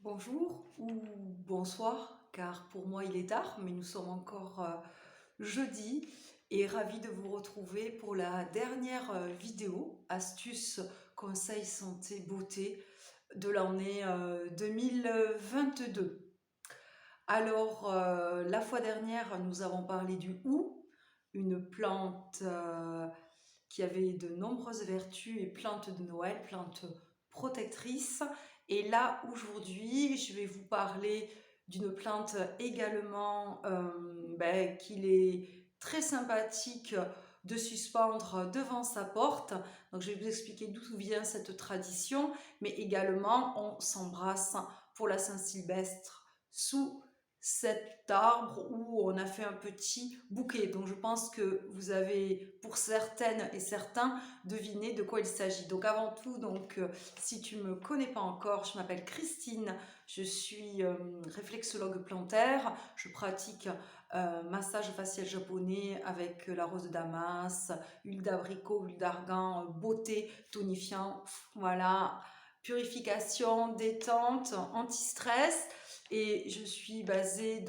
Bonjour ou bonsoir, car pour moi il est tard, mais nous sommes encore jeudi et ravi de vous retrouver pour la dernière vidéo astuces, conseils, santé, beauté de l'année 2022. Alors, la fois dernière, nous avons parlé du hou, une plante qui avait de nombreuses vertus et plante de Noël, plante protectrice. Et là, aujourd'hui, je vais vous parler d'une plante également qu'il est très sympathique de suspendre devant sa porte. Donc, je vais vous expliquer d'où vient cette tradition, mais également, on s'embrasse pour la Saint-Sylvestre sous cet arbre où on a fait un petit bouquet. Donc je pense que vous avez pour certaines et certains deviné de quoi il s'agit. Donc avant tout, si tu me connais pas encore, je m'appelle Christine, je suis réflexologue plantaire, je pratique massage facial japonais avec la rose de Damas, huile d'abricot, huile d'argan, beauté, tonifiant, voilà, purification, détente, anti-stress. Et je suis basée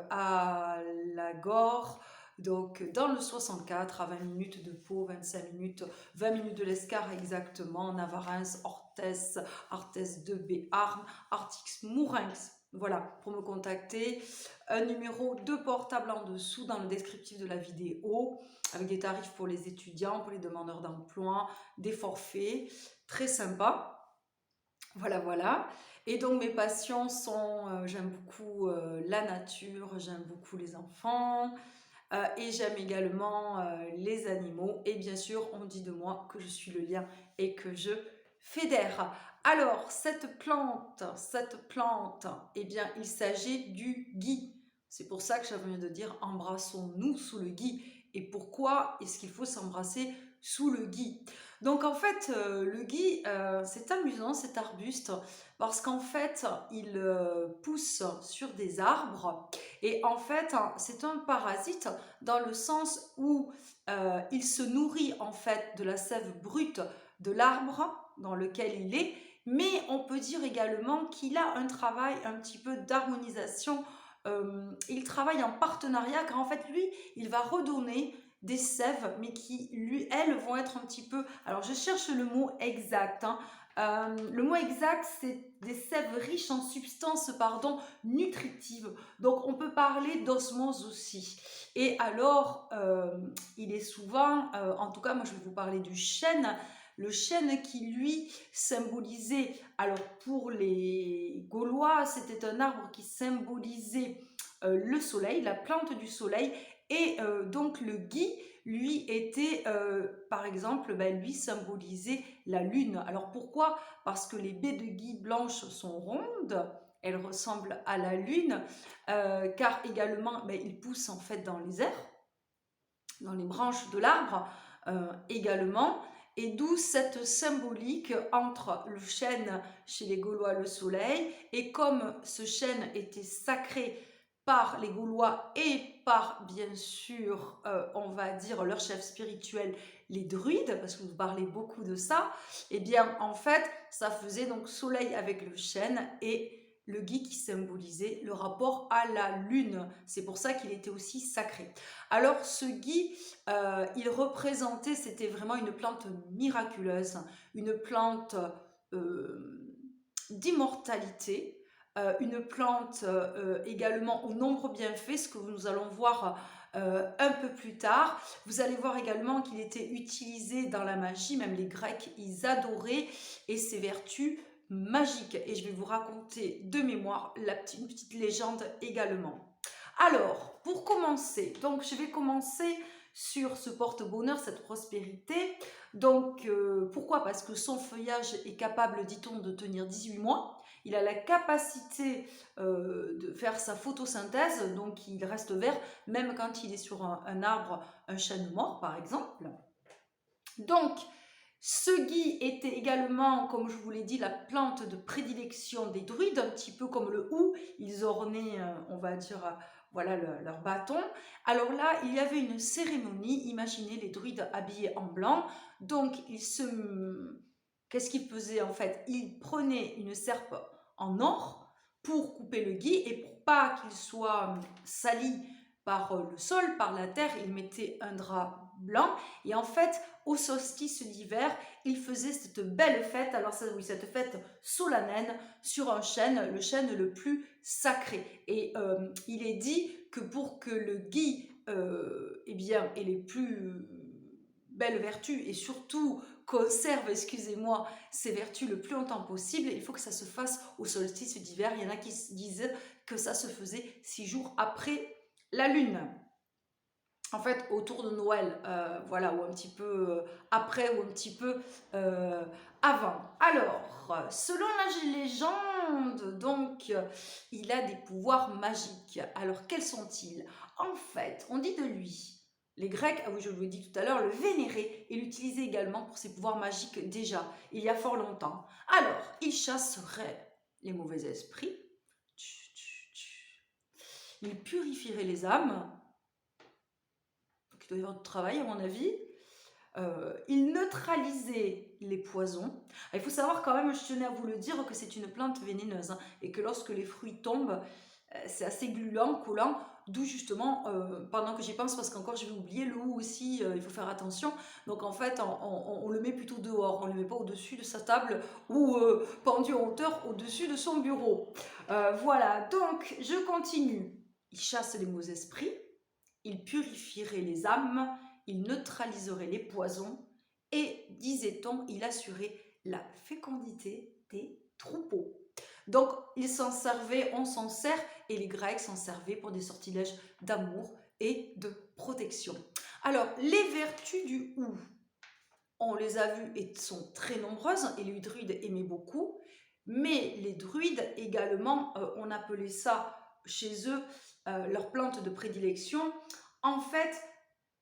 à la Gore, donc dans le 64, à 20 minutes de Pau, 25 minutes, 20 minutes de l'Escar exactement, Navarins, Orthez, Arthez de Béarn, Artix Mourinx. Voilà, pour me contacter, un numéro de portable en dessous dans le descriptif de la vidéo, avec des tarifs pour les étudiants, pour les demandeurs d'emploi, des forfaits, très sympa. Voilà, voilà. Et donc mes passions sont, j'aime beaucoup la nature, j'aime beaucoup les enfants et j'aime également les animaux. Et bien sûr, on dit de moi que je suis le lien et que je fédère. Alors, cette plante, eh bien, il s'agit du gui. C'est pour ça que j'avais envie de dire embrassons-nous sous le gui. Et pourquoi est-ce qu'il faut s'embrasser sous le gui? Donc en fait, le gui, c'est amusant cet arbuste parce qu'en fait, il pousse sur des arbres et en fait, c'est un parasite dans le sens où il se nourrit en fait de la sève brute de l'arbre dans lequel il est, mais on peut dire également qu'il a un travail un petit peu d'harmonisation. Il travaille en partenariat car en fait, lui, il va redonner des sèves, mais qui, lui, elles, vont être un petit peu... Alors, je cherche le mot exact. Le mot exact, c'est des sèves riches en substances, pardon, nutritives. Donc, on peut parler d'osmose aussi. Et alors, il est souvent, en tout cas, moi, je vais vous parler du chêne. Le chêne qui, lui, symbolisait... Alors, pour les Gaulois, c'était un arbre qui symbolisait le soleil, la plante du soleil. Et donc le gui, lui, était, par exemple, lui symbolisait la lune. Alors pourquoi? Parce que les baies de gui blanches sont rondes, elles ressemblent à la lune, car également, ils poussent en fait dans les airs, dans les branches de l'arbre également. Et d'où cette symbolique entre le chêne chez les Gaulois, le soleil, et comme ce chêne était sacré par les Gaulois et par, bien sûr, on va dire leur chef spirituel, les druides, parce que vous parlez beaucoup de ça, et bien en fait, ça faisait donc soleil avec le chêne et le gui qui symbolisait le rapport à la lune. C'est pour ça qu'il était aussi sacré. Alors ce gui, il représentait, c'était vraiment une plante miraculeuse, une plante d'immortalité, une plante également aux nombreux bienfaits, ce que nous allons voir un peu plus tard. Vous allez voir également qu'il était utilisé dans la magie, même les Grecs, ils adoraient, et ses vertus magiques. Et je vais vous raconter de mémoire une petite légende également. Alors, pour commencer, donc je vais commencer sur ce porte-bonheur, cette prospérité. Donc, pourquoi? Parce que son feuillage est capable, dit-on, de tenir 18 mois. Il a la capacité de faire sa photosynthèse, donc il reste vert, même quand il est sur un arbre, un chêne mort, par exemple. Donc, ce gui était également, comme je vous l'ai dit, la plante de prédilection des druides, un petit peu comme le hou. Ils ornaient, on va dire, voilà, leur bâton. Alors là, il y avait une cérémonie. Imaginez les druides habillés en blanc. Donc, qu'est-ce qu'ils faisaient en fait? Ils prenaient une serpe en or pour couper le gui et pour pas qu'il soit sali par le sol, par la terre, il mettait un drap blanc et en fait au solstice d'hiver il faisait cette belle fête, alors ça, oui, cette fête solennelle sur un chêne, le chêne le plus sacré et il est dit que pour que le gui eh bien, ait les plus belles vertus et surtout conserve, excusez-moi, ses vertus le plus longtemps possible, il faut que ça se fasse au solstice d'hiver. Il y en a qui disent que ça se faisait 6 jours après la lune. En fait, autour de Noël, voilà, ou un petit peu après, ou un petit peu avant. Alors, selon la légende, donc, il a des pouvoirs magiques. Alors, quels sont-ils? En fait, on dit de lui, les Grecs, ah oui, je vous l'ai dit tout à l'heure, le vénéraient et l'utilisaient également pour ses pouvoirs magiques déjà, il y a fort longtemps. Alors, il chasserait les mauvais esprits, il purifierait les âmes, il doit y avoir du travail à mon avis. Il neutralisait les poisons. Il faut savoir quand même, je tenais à vous le dire, que c'est une plante vénéneuse hein, et que lorsque les fruits tombent, c'est assez gluant, collant, d'où justement, pendant que j'y pense, parce qu'encore je vais oublier, le hou aussi, il faut faire attention. Donc en fait, on le met plutôt dehors, on ne le met pas au-dessus de sa table ou pendu en hauteur au-dessus de son bureau. Voilà, donc je continue. Il chasse les mauvais esprits. Il purifierait les âmes, il neutraliserait les poisons et, disait-on, il assurait la fécondité des troupeaux. Donc, il s'en servait, on s'en sert, et les Grecs s'en servaient pour des sortilèges d'amour et de protection. Alors, les vertus du hou, on les a vues et sont très nombreuses, et les druides aimaient beaucoup, mais les druides également, on appelait ça chez eux leur plante de prédilection. En fait,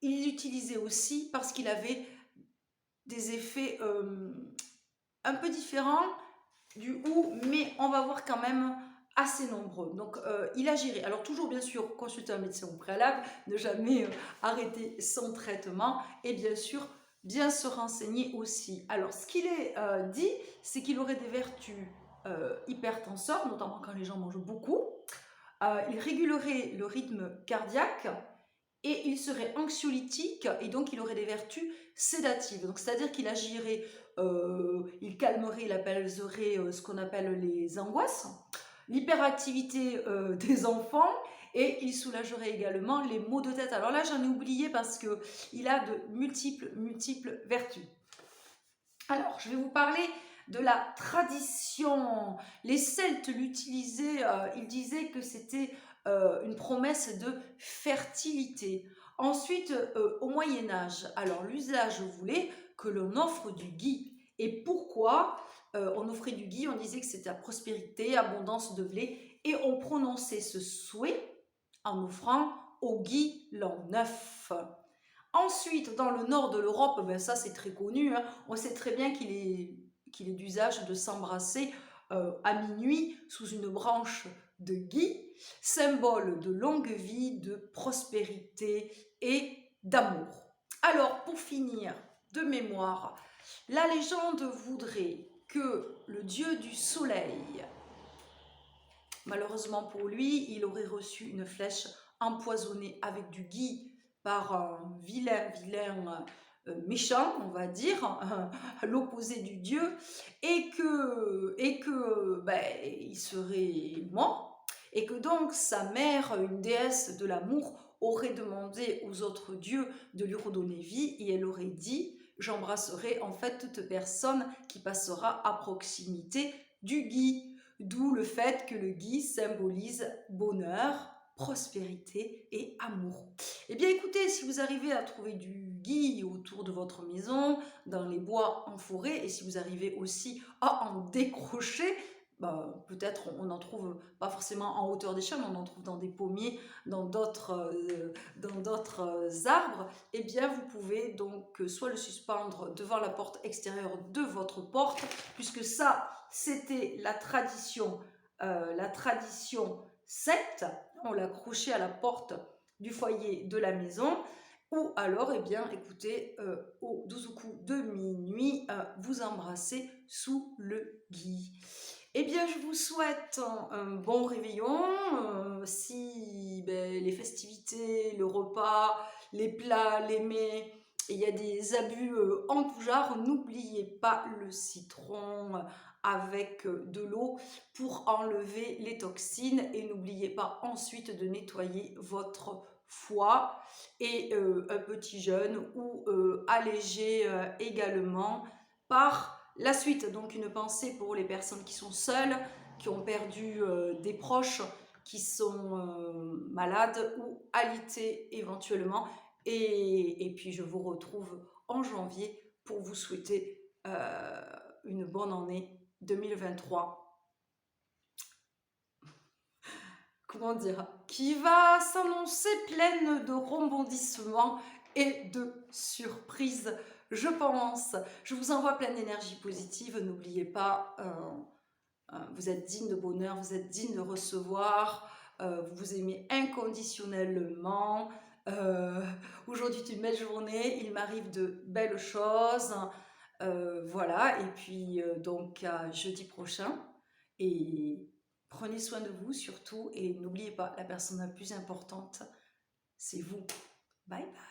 ils l'utilisaient aussi parce qu'il avait des effets un peu différents du hou, mais on va voir quand même assez nombreux. Donc, il agirait. Alors, toujours bien sûr, consulter un médecin au préalable, ne jamais arrêter son traitement et bien sûr, bien se renseigner aussi. Alors, ce qu'il est dit, c'est qu'il aurait des vertus hypertenseurs, notamment quand les gens mangent beaucoup. Il régulerait le rythme cardiaque et il serait anxiolytique et donc il aurait des vertus sédatives. Donc c'est-à-dire qu'il agirait, il calmerait, il apaiserait ce qu'on appelle les angoisses, l'hyperactivité des enfants et il soulagerait également les maux de tête. Alors là j'en ai oublié parce que il a de multiples vertus. Alors je vais vous parler de la tradition. Les Celtes l'utilisaient, ils disaient que c'était une promesse de fertilité. Ensuite, au Moyen-Âge, alors l'usage voulait que l'on offre du gui. Et pourquoi on offrait du gui? On disait que c'était la prospérité, abondance de blé, et on prononçait ce souhait en offrant au gui l'an neuf. Ensuite, dans le nord de l'Europe, ben ça c'est très connu, hein, on sait très bien qu'il est d'usage de s'embrasser à minuit sous une branche de gui, symbole de longue vie, de prospérité et d'amour. Alors, pour finir, de mémoire, la légende voudrait que le dieu du soleil, malheureusement pour lui, il aurait reçu une flèche empoisonnée avec du gui par un vilain méchant, on va dire, à l'opposé du dieu, et que ben, il serait mort, et que donc sa mère, une déesse de l'amour, aurait demandé aux autres dieux de lui redonner vie, et elle aurait dit « J'embrasserai en fait toute personne qui passera à proximité du gui ». D'où le fait que le gui symbolise bonheur, prospérité et amour. Eh bien écoutez, si vous arrivez à trouver du gui autour de votre maison, dans les bois, en forêt, et si vous arrivez aussi à en décrocher, bah, peut-être on n'en trouve pas forcément en hauteur des chênes, on en trouve dans des pommiers, dans d'autres arbres, eh bien vous pouvez donc soit le suspendre devant la porte extérieure de votre porte, puisque ça c'était la tradition celte, on l'accrochait à la porte du foyer de la maison, ou alors, eh bien, écoutez, au 12 coups de minuit, vous embrassez sous le gui. Eh bien, je vous souhaite un bon réveillon. Si ben, les festivités, le repas, les plats, les mets, il y a des abus en tout genre, n'oubliez pas le citron avec de l'eau pour enlever les toxines et n'oubliez pas ensuite de nettoyer votre foie et un petit jeûne ou alléger également par la suite. Donc une pensée pour les personnes qui sont seules, qui ont perdu des proches, qui sont malades ou alités éventuellement. Et puis je vous retrouve en janvier pour vous souhaiter une bonne année 2023. Comment dire, qui va s'annoncer pleine de rebondissements et de surprises, je pense. Je vous envoie plein d'énergie positive. N'oubliez pas, vous êtes digne de bonheur, vous êtes digne de recevoir, vous vous aimez inconditionnellement. Euh, Aujourd'hui est une belle journée, il m'arrive de belles choses. Voilà, et puis donc à jeudi prochain. Et prenez soin de vous surtout et n'oubliez pas, la personne la plus importante, c'est vous. Bye bye.